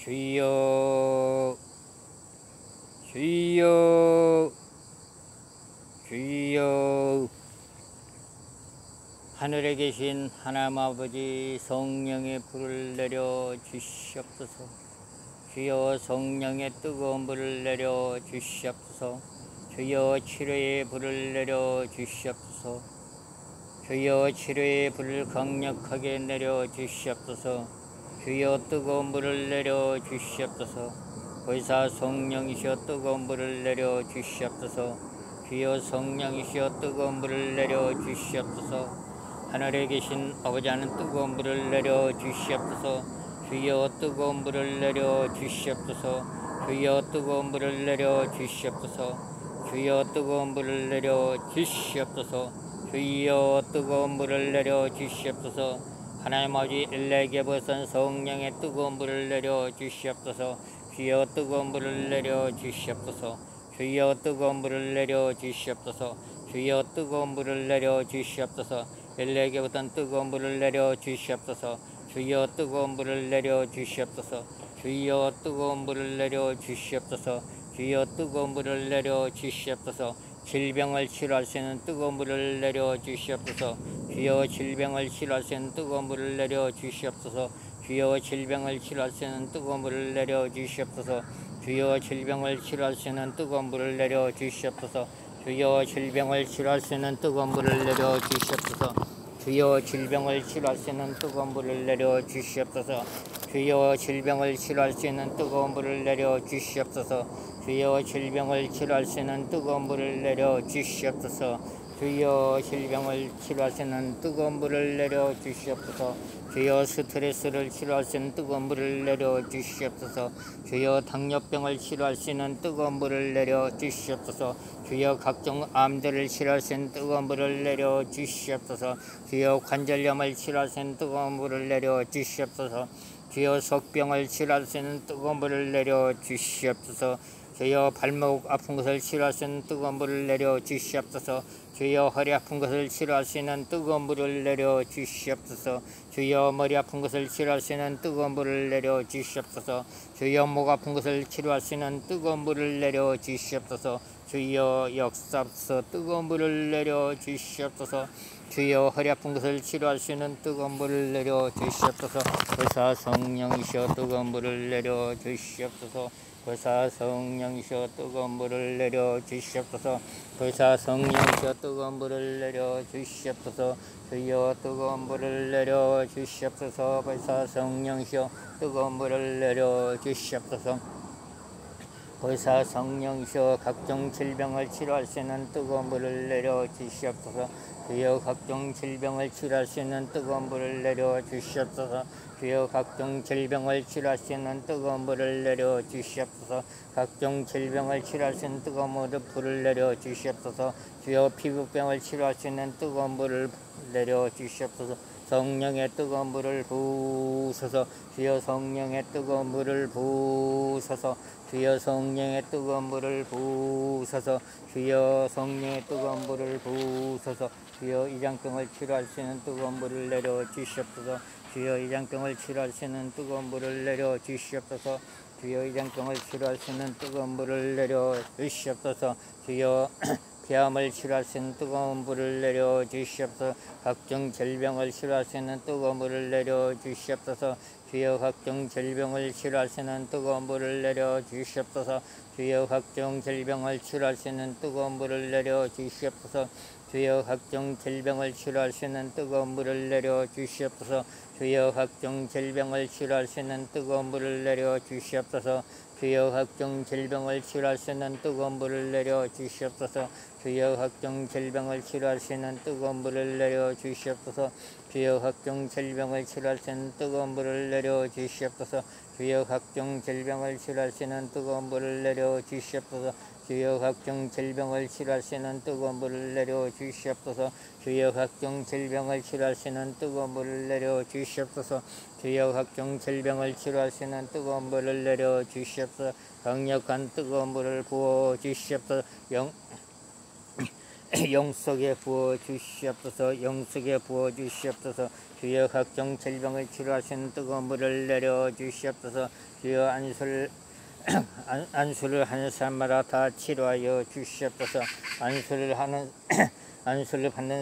주여 주여 주여. 하늘에 계신 하나님 아버지, 성령의 불을 내려 주시옵소서. 주여, 성령의 뜨거운 불을 내려 주시옵소서. 주여, 치료의 불을 내려 주시옵소서. 주여, 치료의 불을 강력하게 내려 주시옵소서. 주여, 뜨거운 불을 내려 주시옵소서. 의사 성령이시여 뜨거운 불을 내려 주시옵소서. 주여, 성령이시여 뜨거운 불을 내려 주시옵소서. 하늘에 계신 아버지, 하는 뜨거운 불을 내려 주시옵소서. 주여, 뜨거운 불을 내려 주시옵소서. 주여, 뜨거운 불을 내려 주시옵소서. 주여, 뜨거운 불을 내려 주시옵소서. 주여, 뜨거운 불을 내려 주시옵소서. 하나님 아버지, 엘레게 버선 성령의 뜨거운 불을 내려 주시옵소서. 주여, 뜨거운 불을 내려 주시옵소서. 주여, 뜨거운 불을 내려 주시옵소서. 주여, 뜨거운 불을 내려 주시옵소서. 엘레게부터 뜨거운 불을 내려 주시옵소서. 주여, 뜨거운 불을 내려 주시옵소서. 주여, 뜨거운 불을 내려 주시옵소서. 주여, 뜨거운 불을 내려 주시옵소서. 질병을 치료할 수 있는 뜨거운 불을 내려 주시옵소서. 주여, 질병을 치료할 수 있는 뜨거운 불을 내려 주시옵소서. 주여, 질병을 치료할 수 있는 뜨거운 불을 내려 주시옵소서. 주여, 질병을 치료할 수 있는 뜨거운 불을 내려 주시옵소서. 주여, 질병을 치료할 수 있는 뜨거운 불을 내려 주시옵소서. 주여, 질병을 치료할 수 있는 뜨거운 불을 내려 주시옵소서. 주여, 질병을 치료할 수 있는 뜨거운 불을 내려 주시옵소서. 주여, 질병을 치료할 수 있는 뜨거운 불을 내려 주시옵소서. 주여, 질병을 치료할 수 있는 뜨거운 불을 내려 주시옵소서. 주여, 스트레스를 치료할 수 있는 뜨거운 불을 내려 주시옵소서. 주여, 당뇨병을 치료할 수 있는 뜨거운 불을 내려 주시옵소서. 주여, 각종 암들을 치료할 수 있는 뜨거운 불을 내려 주시옵소서. 주여, 관절염을 치료할 수 있는 뜨거운 불을 내려 주시옵소서. 주여, 속병을 치료할 수 있는 뜨거운 불을 내려 주시옵소서. 주여, 발목 아픈 것을 치료할 수 있는 뜨거운 불을 내려 주시옵소서. 주여, 허리 아픈 것을 치료할 수 있는 뜨거운 불을 내려 주시옵소서. 주여, 머리 아픈 것을 치료할 수 있는 뜨거운 불을 내려 주시옵소서. 주여, 목 아픈 것을 치료할 수 있는 뜨거운 불을 내려 주시옵소서. 주여, 역사옵소서. 뜨거운 불을 내려 주시옵소서. 주여, 허리 아픈 것을 치료할 수 있는 뜨거운 불을 내려 주시옵소서. 의사 성령이시여 뜨거운 불을 내려 주시옵소서. 의사 성령이시여 뜨거운 불을 내려 주시옵소서. 의사 성령이시여 뜨거운 불을 내려 주시옵소서. 주여, 뜨거운 불을 내려 주시옵소서. 의사 성령이시여 뜨거운 불을 내려 주시옵소서. 의사 성령이시여 각종 질병을 치료할 수 있는 뜨거운 불을 내려 주시옵소서. 주여, 각종 질병을 치료할 수 있는 뜨거운 불을 내려 주시옵소서. 주여, 각종 질병을 치료할 수 있는 뜨거운 불을 내려 주시옵소서. 각종 질병을 치료할 수 있는 뜨거운 불을 내려 주시옵소서. 주여, 피부병을 치료할 수 있는 뜨거운 불을 내려 주시옵소서. 성령의 뜨거운 불을 부으소서. 주여, 성령의 뜨거운 불을 부으소서. 주여, 성령의 뜨거운 불을 부으소서. 주여, 성령의 뜨거운 불을 부으소서. 주여, 이장병을 치료할 수 있는 뜨거운 불을 내려 주시옵소서. 주여, 이장병을 치료할 수 있는 뜨거운 불을 내려 주시옵소서. 주여, 이장병을 치료할 수 있는 뜨거운 불을 내려 주시옵소서. 주여, 폐암을 치료할 수 있는 뜨거운 불을 내려 주시옵소서. 각종 질병을 치료할 수 있는 뜨거운 불을 내려 주시옵소서. 주여, 각종 질병을 치료할 수 있는 뜨거운 불을 내려 주시옵소서. 주여, 각종 질병을 치료할 수 있는 뜨거운 불을 내려 주시옵소서. 주여, 각종 질병을 치료할 수 있는 뜨거운 불을 내려 주시옵소서. 주여, 각종 질병을 치료할 수 있는 뜨거운 불을 내려 주시옵소서. 주여, 각종 질병을 치료할 수 있는 뜨거운 불을 내려 주시옵소서. 주여, 각종 질병을 치료할 수 있는 뜨거운 불을 내려 주시옵소서. 주여, 각종 질병을 치료할 수 있는 뜨거운 불을 내려 주시옵소서. 주여, 각종 질병을 치료할 수 있는 뜨거운 불을 내려 주시옵소서. 주여, 각종 질병을 치료할 수 있는 뜨거운 불을 내려 주시옵소서. 주여, 각종 질병을 치료할 수 있는 뜨거운 불을 내려 주시옵소서. 주여, 각종 질병을 치료할 수 있는 뜨거운 불을 내려 주시옵소서. 강력한 뜨거운 불을 부어 주시옵소서. 영속에 부어 주시옵소서. 영속에 부어 주시옵소서. 주여 각종 질병을 치료하시는 뜨거운 물을 내려 주시옵소서. 주여 안수를 하는 사람마다 다 치료하여 주시옵소서. 안수를 받는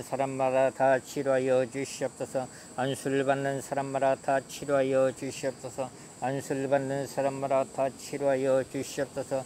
사람마다 다 치료하여 주시옵소서. 안수를 받는 사람마다 다 치료하여 주시옵소서. 안수를 받는 사람마다 다 치료하여 주시옵소서.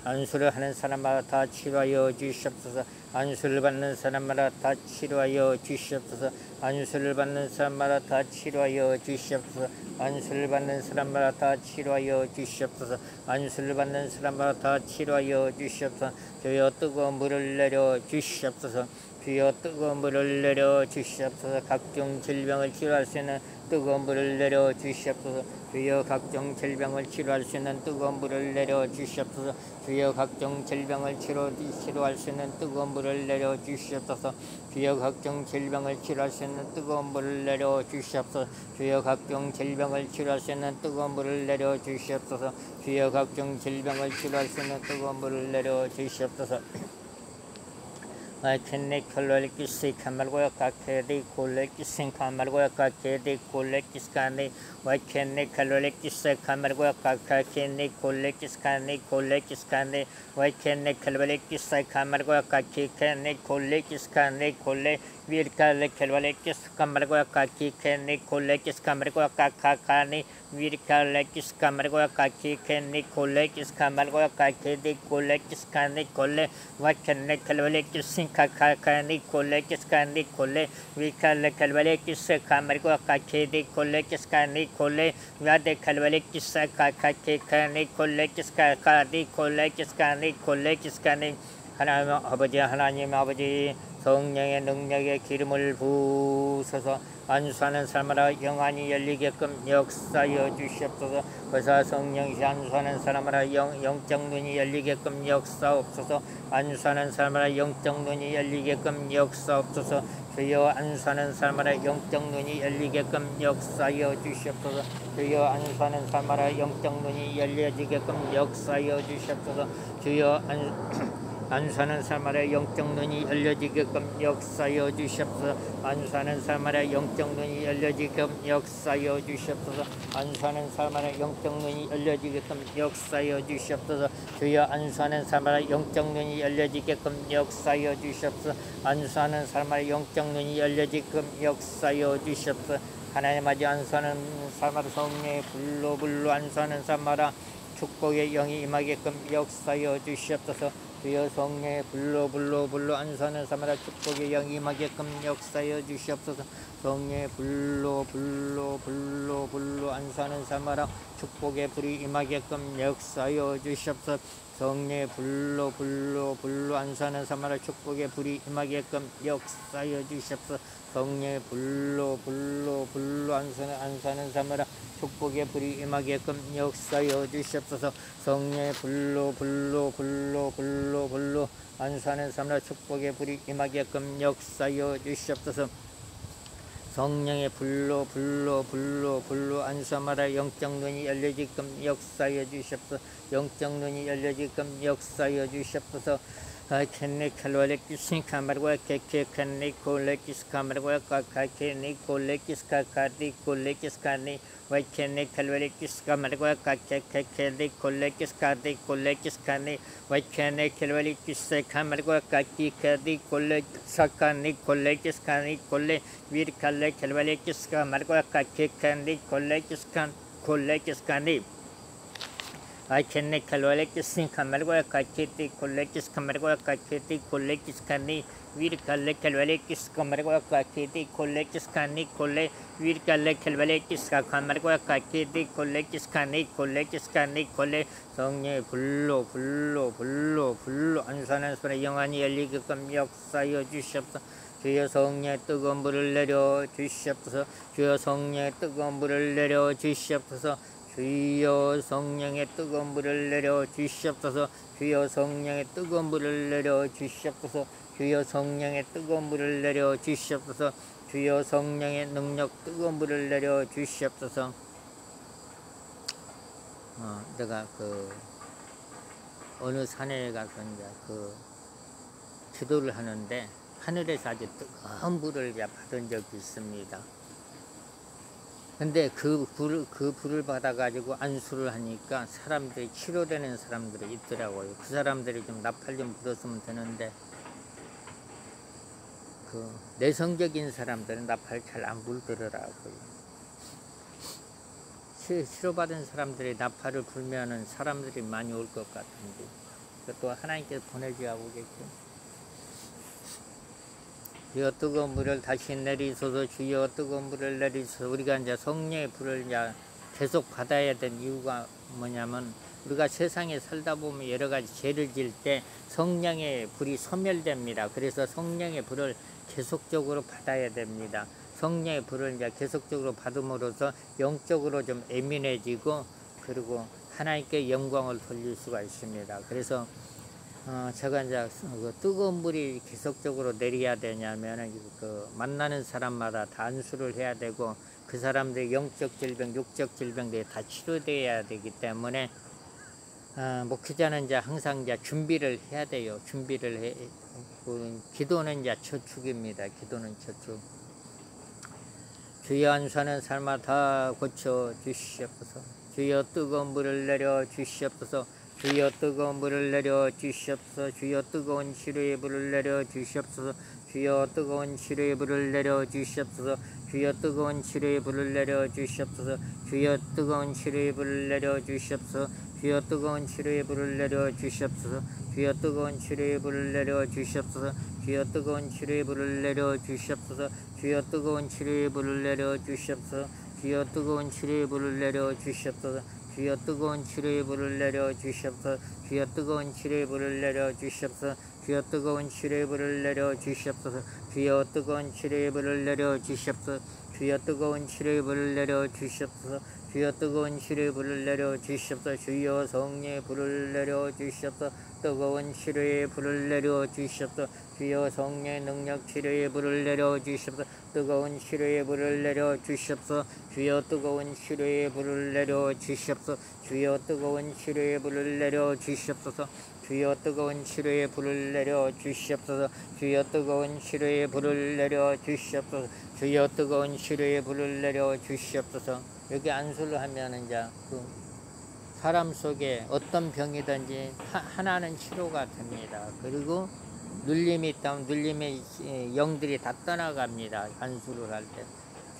안수를 하는 사람마다 다 치료하여 주시옵소서. 안수를 받는 사람마다 다 치료하여 주시옵소서. 안수를 받는 사람마다 다 치료하여 주시옵소서. 안수를 받는 사람마다 다 치료하여 주시옵소서. 안수를 받는 사람마다 다 치료하여 주시옵소서. 주여 뜨거운 물을 내려 주시옵소서. 주여 뜨거운 물을 내려 주시옵소서. 각종 질병을 치료할 수 있는 뜨거운 물을 내려 주시옵소서. 주여 각종 질병을 치료할 수 있는 뜨거운 물을 내려 주시옵소서. 주여 각종 질병을 치료할 수 있는 뜨거운 물을 내려 주시옵소서. 주여 각종 질병을 치료할 수 있는 뜨거운 물을 내려 주시옵소서. 주여 각종 질병을 치료할 수 있는 뜨거운 물을 내려 주시옵소서. 주여 각종 질병을 치료할 수 있는 뜨거운 물을 내려 주시옵소서. Kenne kalol kisi kamargoya kakedi kule kisi kamargoya kakedi kule kiskani wa kenne kalol kisi kamargoya kakedi kule kiskani wa kenne kalol kisi kamargoya kakedi kule kiskani kule virkale kalol kisi kamargoya kakedi kule kiskamargoya kakani virkale kisi kamargoya kakedi kule kiskamargoya kakedi kule kiskani kule wa kenne kalol kisi kakani kule kiskani kule vikale kalvale kisse kamargo kakedi kule kiskani kule vade kalvale kisse kakani kule kiskani kule kiskani 하나님 아버지 성령의 능력의 기름을 부으소서. 안수하는 사람마다 영안이 열리게끔 역사하여 주시옵소서. 그래서 성령이 안수하는 사람마다 영적 눈이 열리게끔 역사옵소서. 안수하는 사람마다 영적 눈이 열리게끔 역사옵소서. 주여 안수하는 사람마다 영적 눈이 열리게끔 역사하여 주시옵소서. 주여 안수하는 사람마다 영적 눈이 열려지게끔 역사하여 주시옵소서. 주여 안수하는 사람마다 영적 눈이 열려지게끔 역사하여 주시옵소서. 안수하는 사람마다 영적 눈이 열려지게끔 역사하여 주시옵소서. 안수하는 사람마다 영적 눈이 열려지게끔 역사하여 주시옵소서. 주여 안수하는 사람마다 영적 눈이 열려지게끔 역사하여 주시옵소서. 안수하는 사람마다 영적 눈이 열려지게끔 역사하여 주시옵소서. 하나님 아버지 안수하는 사람마다 성령의 불로 안수하는 사람마다 축복의 영이 임하게끔 역사하여 주시옵소서. 주여 성령의 불로 안수하는 사람마다 축복의 영이 임하게끔 역사하여 주시옵소서. 성령의 불로 안수하는 사람마다 축복의 불이 임하게끔 역사하여 주시옵소서. 성령의 불로 안수하는 사람마다 축복의 불이 임하게끔 역사하여 주시옵소서. 성령의 불로 안수하는 사람마다 축복의 불이 임하게끔 역사하여 주시옵소서. 성령의 불로 안수하는 사람마다 축복의 불이 임하게끔 역사하여 주시옵소서. 성령의 불로 안수하마다 영적 눈이 열려지게끔 역사하여 주시옵소서. 영적 눈이 열려지게끔 역사하여 주시옵소서. Kenne kalvale kisi kamargoya kenne kule kis kamargoya kakene kule kis kakadi kule kis kani wa kenne kalvale kis kamargoya kakene kule kis kadi kule kis kani wa kenne kalvale kis kamargoya kakadi kule sakani kule kis kani kule vir kalle kalvale kis kamargoya kakene kule kis kani Kenne kalvale kisi kamargoya kaketi kule kis kamargoya kaketi kule kis kani vir kalle kalvale kis kamargoya kaketi kule kis kani kule vir kalle kalvale kis kamargoya kaketi kule kis kani kule 성령의 불로 안수하는 사람의 영안이 열리게끔 역사하여 주시옵소서. 주여 성령의 뜨거운 물을 내려 주시옵소서. 주여 성령의 뜨거운 물을 내려 주시옵소서. 주여 성령의 뜨거운 물을 내려 주시옵소서. 주여 성령의 뜨거운 물을 내려 주시옵소서. 주여 성령의 뜨거운 물을 내려 주시옵소서. 주여 성령의 능력 뜨거운 물을 내려 주시옵소서. 내가 어느 산에 가서 이제 기도를 하는데 하늘에서 아주 뜨거운 불을 받은 적이 있습니다. 근데 그 불을 받아가지고 안수를 하니까 사람들이 치료되는 사람들이 있더라고요. 그 사람들이 좀 나팔 좀 불었으면 되는데, 그 내성적인 사람들은 나팔 잘 안 불더라고요. 치료받은 사람들이 나팔을 불면은 사람들이 많이 올 것 같은데, 또 하나님께서 보내주하고 계시죠. 주여 뜨거운 물을 다시 내리소서. 주여 뜨거운 물을 내리소서. 우리가 이제 성령의 불을 이제 계속 받아야 된 이유가 뭐냐면, 우리가 세상에 살다 보면 여러 가지 죄를 지을 때 성령의 불이 소멸됩니다. 그래서 성령의 불을 계속적으로 받아야 됩니다. 성령의 불을 이제 계속적으로 받음으로써 영적으로 좀 예민해지고, 그리고 하나님께 영광을 돌릴 수가 있습니다. 그래서 제가 이제 그 뜨거운 물이 계속적으로 내려야 되냐면은, 그 만나는 사람마다 다 안수를 해야 되고, 그 사람들의 영적 질병, 육적 질병들이 다 치료돼야 되기 때문에, 목회자는 이제 항상 이제 준비를 해야 돼요. 준비를 해. 기도는 이제 저축입니다. 기도는 저축. 주여 안수하는 삶마다 고쳐 주시옵소서. 주여 뜨거운 물을 내려 주시옵소서. 주여 뜨거운 물을 내려 주시옵소서. 주여 뜨거운 치료의 불을 내려 주시옵소서. 주여 뜨거운 치료의 불을 내려 주시옵소서. 주여 뜨거운 치료의 불을 내려 주시옵소서. 주여 뜨거운 치료의 불을 내려 주시옵소서. 주여 뜨거운 치료의 불을 내려 주시옵소서. 주여 뜨거운 치료의 불을 내려 주시옵소서. 주여 뜨거운 치료의 불을 내려 주시옵소서. 주여 뜨거운 치료의 불을 내려 주시옵소서. 주여 뜨거운 치료의 불을 내려 주시옵소서. 주여 뜨거운 치료의 불을 내려 주시옵소서. 주여 뜨거운 치료의 불을 내려 주시옵소서. 주여 뜨거운 치료의 불을 내려 주시옵소서. 주여 뜨거운 치료의 불을 내려 주시옵소서. 주여 뜨거운 치료의 불을 내려 주시옵소서. 주여 뜨거운 치료의 불을 내려 주시옵소서. 주여 성령의 불을 내려 주시옵소서. 뜨거운 치료의 불을 내려 주시옵소서. 주여 성령의 능력 치료의 불을 내려 주시옵소서. 뜨거운 치료의 불을 내려 주시옵소서. 주여 뜨거운 치료의 불을 내려 주시옵소서. 주여 뜨거운 치료의 불을 내려 주시옵소서. 주여 뜨거운 치료의 불을 내려 주시옵소서. 주여 뜨거운 치료의 불을 내려 주시옵소서. 주여 뜨거운 치료의 불을 내려 주시옵소서. 여기 안수를 하면 이제 그 사람 속에 어떤 병이든지 하나는 치료가 됩니다. 그리고 눌림이 있다면 눌림의 영들이 다 떠나갑니다. 안수를 할 때.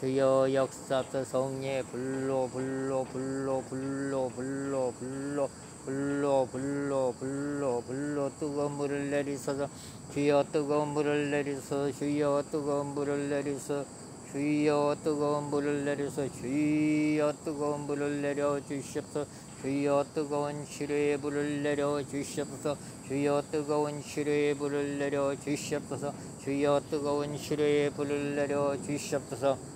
주여 역사하소서. 성령의 불로 불로 불로 불로 불로 불로 불로 불로 불로 불로 뜨거운 물을 내리소서. 주여 뜨거운 물을 내리소서. 주여 뜨거운 물을 내리소서. 주여 뜨거운 물을 내리소서. 주여 뜨거운 물을 내려 주시옵소서. 주여 뜨거운 치료의 불을 내려 주시옵소서. 주여 뜨거운 치료의 불을 내려 주시옵소서. 주여 뜨거운 치료의 불을 내려 주시옵소서.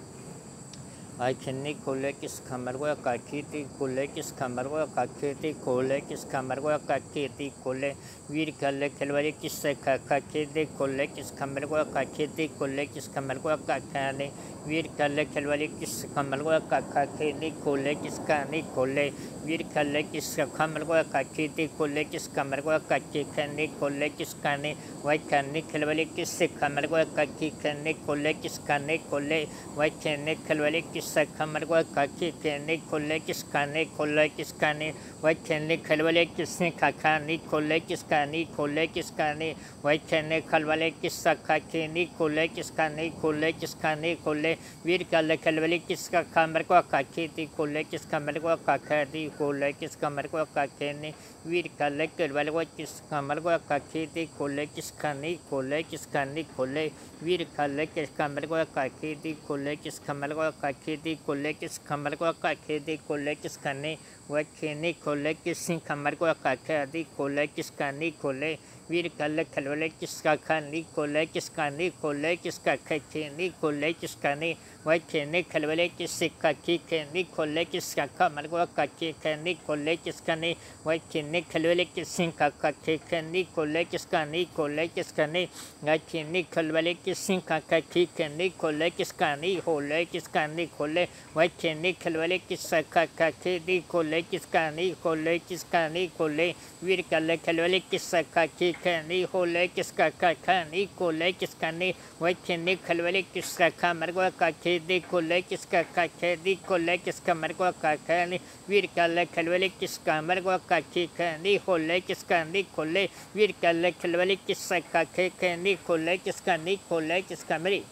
Aikhenni kolle kis kamargoya kakiti kolle kis kamargoya kakiti kolle kis kamargoya kakiti kolle vir kalle kelvali kis kakiti kolle kis kamargoya kakiti kolle kis kamargoya kakani vir kalle kelvali kis kamargoya kakiti kolle kis kani kolle vir kalle kis kamargoya kakiti kolle kis kamargoya kakikani kolle kis kani vai kanni kelvali kis kamargoya kakikani kolle kis kani kolle vai kanni kelvali kis kamargoya kakikani kolle kis kani kolle kis kani vai kanni kelvali kis kakani kolle kis kani kolle kis kani vai kanni kelvali kis kakini kolle kis kani kolle kis kani kolle vir kalle kelvali kis kamargoya kakiti kolle kis kamargoya kakati kolle kis kamargoya kakini vir kalle kelvali kis kamargoya kakiti kolle kis kani kolle kis kani kolle vir kalle kis kamargoya kakiti kolle kis kamargoya kakiti kolle kis kamargoya kakiti kolle kis kani vai kini kolle kis kamargoya kakati kolle kis kani kolle vir kalle kelvali kis kakani kolle kis kani kolle kis kakini kolle kis kani vai kini kelvali kis kakini kolle kis kamargoya kakini kolle kis kani vai kini kelvali kis kakini kolle kis kani kolle kis kani vai kini kelvali kis kakini kolle kis kani kolle kis kani kolle vai kini kelvali kis kakini kolle kis kani kolle kis kani kolle vir kalle kelvali kis kakini kani hole kiska kani kole kiska ni wachini khalwale kiska kamargo kachedi kole kiska kachedi kole kiska margo kachani vir kale khalwale kiska margo kachani hole kiska ni kole vir kale khalwale kiska kachani kole kiska ni kole kiska mari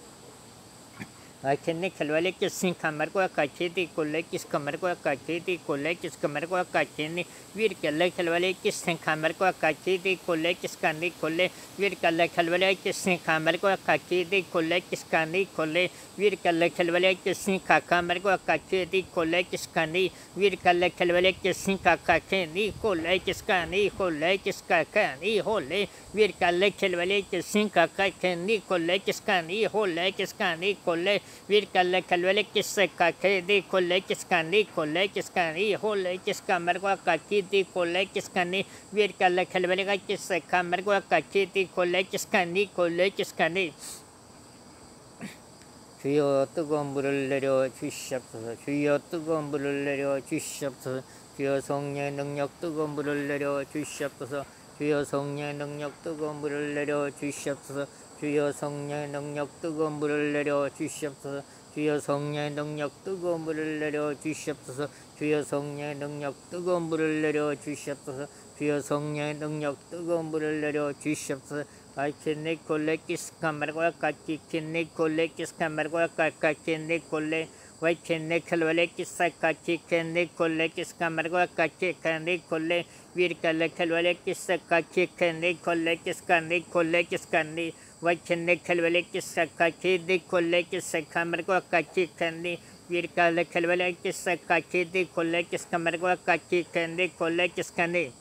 Achenne khalwale kisin kamar ko kachedi kolle kis kamar ko kachedi kolle kis kamar ko kacheni vir kalle khalwale kisin kamar ko kachedi kolle kis kani kolle vir kalle khalwale kisin kamar ko kachedi kolle kis kani kolle vir kalle khalwale kisin kamar ko kachedi kolle kis kani vir kalle khalwale kisin kacheni kolle kis kani kolle kis kani hole vir kalle khalwale kisin kacheni kolle kis kani hole kis kani kolle vir kalle khalwale kisse kachedi kolle kis kani kolle kis kani hole kis kamar ko kachedi kolle kis kani vir kalle khalwale kisse kamar ko kachedi kolle kis kani 주여 뜨거운 물을 내려 주시옵소서. 주여 뜨거운 물을 내려 주시옵소서. 주여 성령의 능력 뜨거운 물을 내려 주시옵소서. 주여 성령의 능력 뜨거운 물을 내려 주시옵소서. 주여 성령의 능력 뜨거운 물을 내려 주시옵소서. 주여 성령의 능력 뜨거운 물을 내려 주시옵소서. 주여 성령의 능력 뜨거운 물을 내려 주시옵소서. 주여 성령의 능력 뜨거운 물을 내려 주시옵소서. Achenne kolle kis kamar ko kachi chenne kolle kis kamar ko kachenne kolle vachenne khalwale kis kachi chenne kolle kis kamar ko kachi chenne kolle vir kalle khalwale kis kachi chenne kolle kis kanni vachenne khalwale kis kachi de kolle kis kamar ko kachi chenne vir kalle khalwale kis kachi de kolle kis kamar ko kachi chenne kolle kis kanni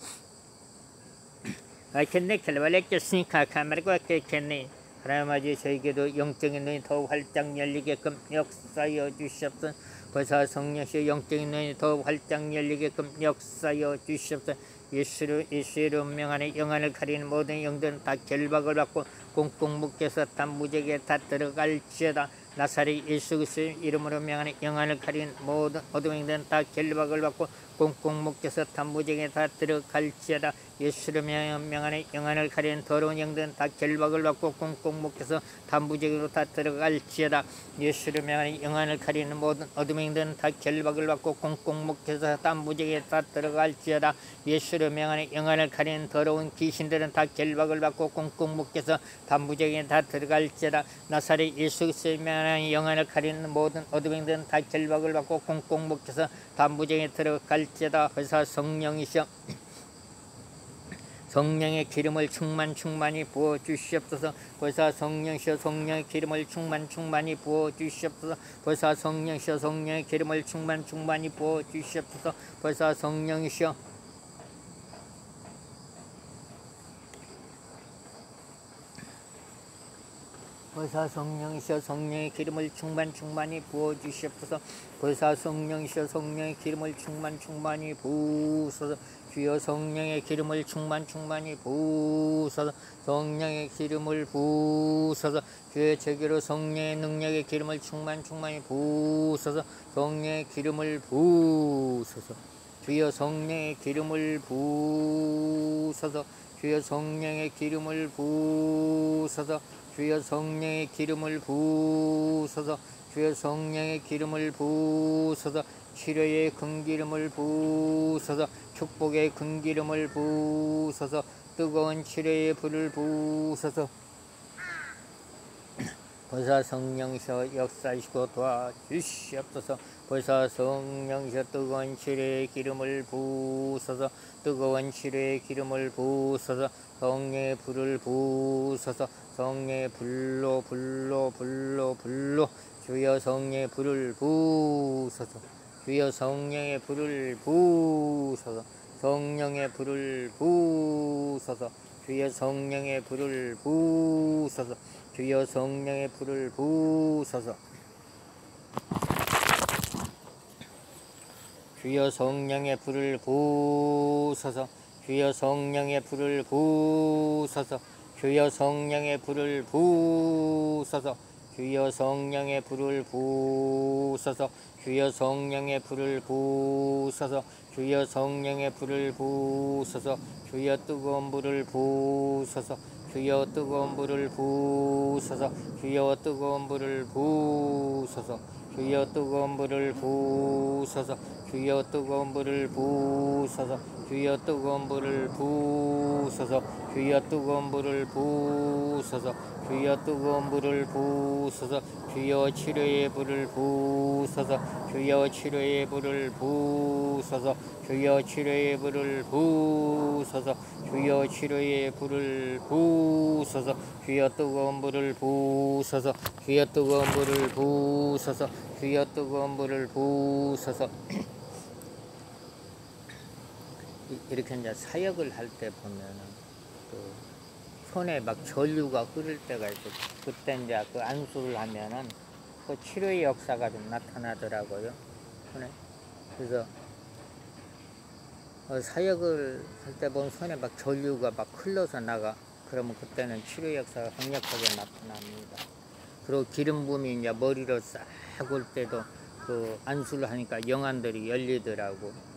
achenne khalwale kisin kamar ko kachenne 하나님 아버지 저에게도 영적인 눈이 더욱 활짝 열리게끔 역사여 주시옵소서. 보사 성령시여 영적인 눈이 더욱 활짝 열리게끔 역사여 주시옵소서. 예수의 운명 영안을 가리는 모든 영들은 다 결박을 받고 꽁꽁 묶여서 단무지에 다 들어갈지어다. 나사렛 예수 그리스도의 이름으로 명하는 영안을 가리는 모든 어둠의 영들은 다 결박을 받고 꽁꽁 묶여서 단무지에 다 들어갈지어다. 예수로 명하는 영안을 가리는 더러운 영들은 다 결박을 받고 꽁꽁 묶여서 단무지로 다 들어갈지어다. 예수로 명하는 영안을 가리는 모든 어둠의 영들은 다 결박을 받고 꽁꽁 묶여서 단무지에 다 들어갈지어다. 예수로 명하는 영안을 가리는 더러운 귀신들은 다 결박을 받고 꽁꽁 묶여서 단무지에 다 들어갈지어다. 나사렛 예수 그리스도의 명하는 영안을 가리는 모든 어둠의 영들은 다 결박을 받고 꽁꽁 묶여서 단무지에 들어갈지어다. 회사 성령이시여 성령의 기름을 충만히 부어 주시옵소서. 보사 성령이시여 성령의 기름을 충만히 부어 주시옵소서. 보사 성령이시여 성령의 기름을 충만히 부어 주시옵소서. 보사 성령이시여 보사 성령이시여 성령의 기름을 충만히 부어 주시옵소서. 보사 성령이시여 성령의 기름을 충만히 부으소서. 주여 성령의 기름을 충만히 부으소서. 성령의 기름을 부으소서. 주의 제게로 성령의 능력의 기름을 충만히 부으소서. 성령의 기름을 부으소서. 주여 성령의 기름을 부으소서. 주여 성령의 기름을 부으소서. 주여 성령의 기름을 부으소서. 주여 성령의 기름을 부으소서. 치료의 금기름을 부으소서. 축복의 금기름을 부으소서. 뜨거운 치료의 불을 부으소서. 보사 성령이시여 역사하시고 도와주시옵소서. 보사 성령이시여 뜨거운 치료의 기름을 부으소서. 뜨거운 치료의 기름을 부으소서. 성령의 불을 부으소서. 성령의 불로 주여 성령의 불을 부으소서. 주여 성령의 불을 부으소서. 성령의 불을 부으소서. 주여 성령의 불을 부으소서. 주여 성령의 불을 부으소서. 주여 성령의 불을 부으소서. 주여 성령의 불을 부으소서. 주여 성령의 불을 부으소서. 주여 성령의 불을 부으소서. 주여 성령의 불을 부으소서. 주여 성령의 불을 부으소서. 주여 뜨거운 불을 부으소서. 주여 뜨거운 불을 부으소서. 주여 뜨거운 불을 부으소서. 주여 뜨거운 불을 부으소서. 주여 뜨거운 불을 부으소서. 주여 뜨거운 불을 부으소서. 주여 뜨거운 불을 부으소서. 주여 뜨거운 불을 부으소서. 주여 치료의 불을 부으소서. 주여 치료의 불을 부으소서. 주여 치료의 불을 부으소서. 주여 치료의 불을 부으소서. 주여 뜨거운 불을 부으소서. 주여 뜨거운 불을 부으소서. 주여 뜨거운 불을 부으소서. 이렇게 이제 사역을 할 때 보면은 그 손에 막 전류가 흐를 때가 있고, 그때 이제 그 안수를 하면은 그 치료의 역사가 좀 나타나더라고요. 그래서 사역을 할 때 보면 손에 막 전류가 막 흘러서 나가. 그러면 그때는 치료 역사가 강력하게 나타납니다. 그리고 기름 부음이 이제 머리로 싹 올 때도 그 안수를 하니까 영안들이 열리더라고.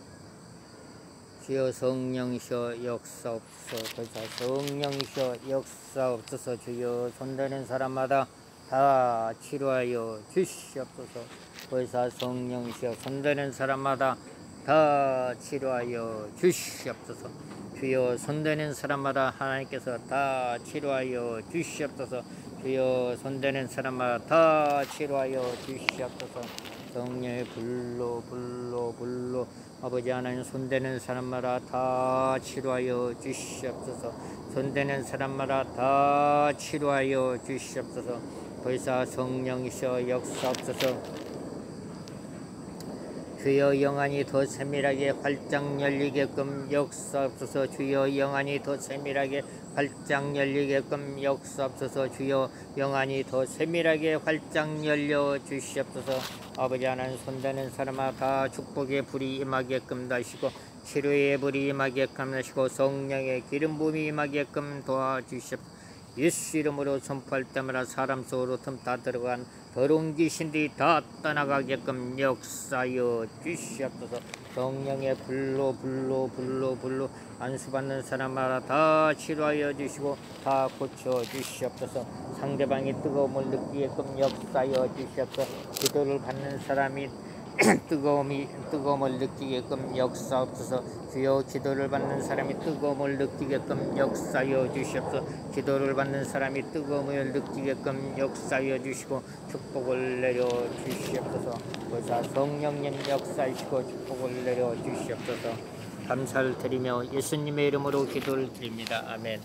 주여 성령이셔 역사옵소서. 그래서 성령이셔 역사옵소서. 주여 손대는 사람마다 다 치료하여 주시옵소서. 그래서 성령이셔 손대는 사람마다 다 치료하여 주시옵소서. 주여 손대는 사람마다 하나님께서 다 치료하여 주시옵소서. 주여 손대는 사람마다 다 치료하여 주시옵소서. 성령의 불로 아버지 하나님 손대는 사람마다 다 치료하여 주시옵소서. 손대는 사람마다 다 치료하여 주시옵소서. 벌사 성령이셔 역사옵소서. 주여 영안이 더 세밀하게 활짝 열리게끔 역사옵소서. 주여 영안이 더 세밀하게 활짝 열리게끔 역사옵소서. 주여 영안이 더 세밀하게 활짝 열려 주시옵소서. 아버지 하나님 손대는 사람아 다 축복의 불이 임하게끔 하시고, 치료의 불이 임하게끔 하시고, 성령의 기름 부음이 임하게끔 도와주시옵소서. 예수 이름으로 선포할 때마다 사람 속으로 틈타 들어간 더러운 귀신들이 다 떠나가게끔 역사하여 주시옵소서. 성령의 불로 안수받는 사람마다 다 치료하여 주시고 다 고쳐 주시옵소서. 상대방이 뜨거움을 느끼게끔 역사하여 주시옵소서. 기도를 받는 사람이 뜨거움을 느끼게끔 역사옵소서. 주여 기도를 받는 사람이 뜨거움을 느끼게끔 역사하여 주시옵소서. 기도를 받는 사람이 뜨거움을 느끼게끔 역사하여 주시고 축복을 내려 주시옵소서. 보사 성령님 역사하시고 축복을 내려 주시옵소서. 감사를 드리며 예수님의 이름으로 기도를 드립니다. 아멘.